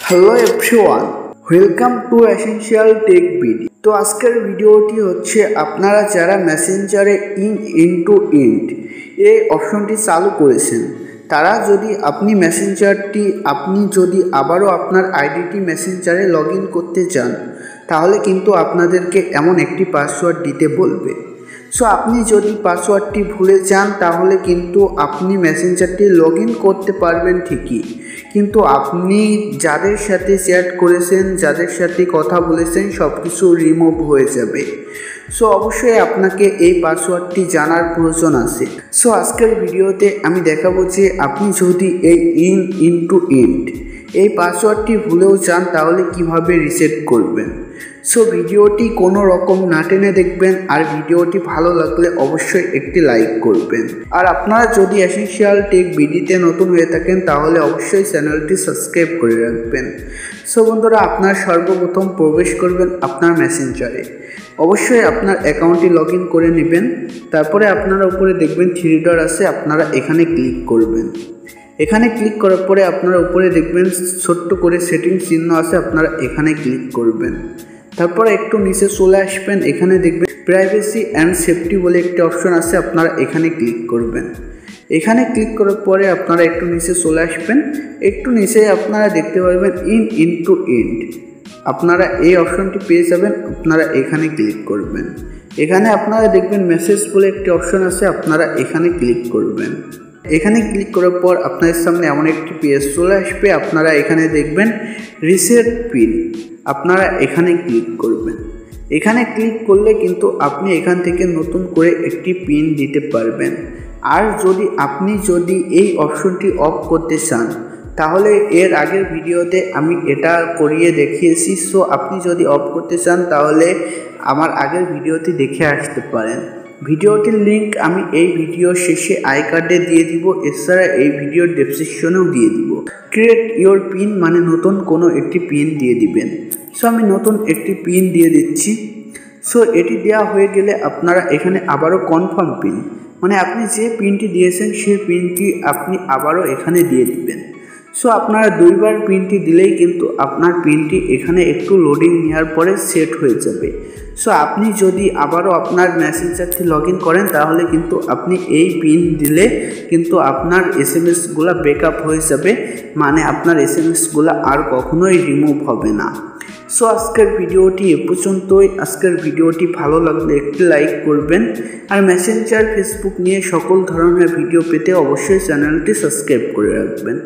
Hello everyone, welcome to essential take video. তো আজকের ভিডিওটি হচ্ছে আপনারা যারা মেসেঞ্জারে ইনটু ইন্ট এই অপশনটি চালু করেছেন, তারা যদি আপনি যদি আবারও আপনার আইডিটি মেসেঞ্জারে লগ ইন করতে চান, তাহলে কিন্তু আপনাদেরকে এমন একটি পাসওয়ার্ড দিতে বলবে। সো আপনি যদি পাসওয়ার্ডটি ভুলে যান, তাহলে কিন্তু আপনি মেসেঞ্জারটি লগ ইন করতে পারবেন ঠিকই, কিন্তু আপনি যাদের সাথে চ্যাট করেছেন, যাদের সাথে কথা বলেছেন, সব কিছু রিমুভ হয়ে যাবে। সো অবশ্যই আপনাকে এই পাসওয়ার্ডটি জানার প্রয়োজন আছে। সো আজকের ভিডিওতে আমি দেখাবো যে আপনি যদি এই ইনটু ইন্ট এই পাসওয়ার্ডটি ভুলেও যান, তাহলে কিভাবে রিসেট করবেন। সো ভিডিওটি কোনো রকম না টেনে দেখবেন, আর ভিডিওটি ভালো লাগলে অবশ্যই একটি লাইক করবেন। আর আপনারা যদি এসেনশিয়াল টেক ভিডিওতে নতুন হয়ে থাকেন, তাহলে অবশ্যই চ্যানেলটি সাবস্ক্রাইব করে রাখবেন। সো বন্ধুরা, আপনারা সর্বপ্রথম প্রবেশ করবেন আপনার মেসেঞ্জারে। অবশ্যই আপনার অ্যাকাউন্টটি লগ ইন করে নেবেন। তারপরে আপনারা উপরে দেখবেন থ্রি ডট আছে, আপনারা এখানে ক্লিক করবেন। এখানে ক্লিক করার পরে আপনারা উপরে দেখবেন ছোট্ট করে সেটিং চিহ্ন আছে, আপনারা এখানে ক্লিক করবেন। তারপরে একটু নিচে চলে আসবেন, এখানে দেখবেন প্রাইভেসি অ্যান্ড সেফটি বলে একটি অপশন আছে, আপনারা এখানে ক্লিক করবেন। এখানে ক্লিক করার পরে আপনারা একটু নিচে চলে আসবেন। একটু নিচে আপনারা দেখতে পারবেন ইনটু ইন্ট, আপনারা এই অপশনটি পেয়ে যাবেন, আপনারা এখানে ক্লিক করবেন। এখানে আপনারা দেখবেন মেসেজ বলে একটি অপশন আছে, আপনারা এখানে ক্লিক করবেন। এখানে ক্লিক করার পর আপনাদের সামনে এমন একটি পেজ চলে আসবে, আপনারা এখানে দেখবেন রিসেট পিন, আপনারা এখানে ক্লিক করবেন। এখানে ক্লিক করলে কিন্তু আপনি এখান থেকে নতুন করে একটি পিন দিতে পারবেন। আর আপনি যদি এই অপশনটি অফ করতে চান, তাহলে এর আগের ভিডিওতে আমি এটা করিয়ে দেখিয়েছি। সো আপনি যদি অফ করতে চান, তাহলে আমার আগের ভিডিওটি দেখে আসতে পারেন। ভিডিওটির লিঙ্ক আমি এই ভিডিও শেষে আই কার্ডে দিয়ে দিব, এছাড়া এই ভিডিওর ডেসক্রিপশনেও দিয়ে দিব। ক্রিয়েট ইওর পিন মানে নতুন কোনো একটি পিন দিয়ে দিবেন। সো আমি নতুন একটি পিন দিয়ে দিচ্ছি। সো এটি দেওয়া হয়ে গেলে আপনারা এখানে আবারও কনফার্ম পিন মানে আপনি যে পিনটি দিয়েছেন সেই পিনটি আপনি আবারও এখানে দিয়ে দিবেন। সো আপনারা দুইবার পিনটি দিলেই কিন্তু আপনার পিনটি এখানে একটু লোডিং নেওয়ার পরে সেট হয়ে যাবে। সো আপনি যদি আবারও আপনার মেসেঞ্জারটি লগ ইন করেন, তাহলে কিন্তু আপনি এই পিন দিলে কিন্তু আপনার এসএমএসগুলো ব্যাকআপ হয়ে যাবে, মানে আপনার এসএমএসগুলো আর কখনোই রিমুভ হবে না। সো আজকের ভিডিওটি এ পর্যন্তই। আজকের ভিডিওটি ভালো লাগলে একটি লাইক করবেন, আর মেসেঞ্জার, ফেসবুক নিয়ে সকল ধরনের ভিডিও পেতে অবশ্যই চ্যানেলটি সাবস্ক্রাইব করে রাখবেন।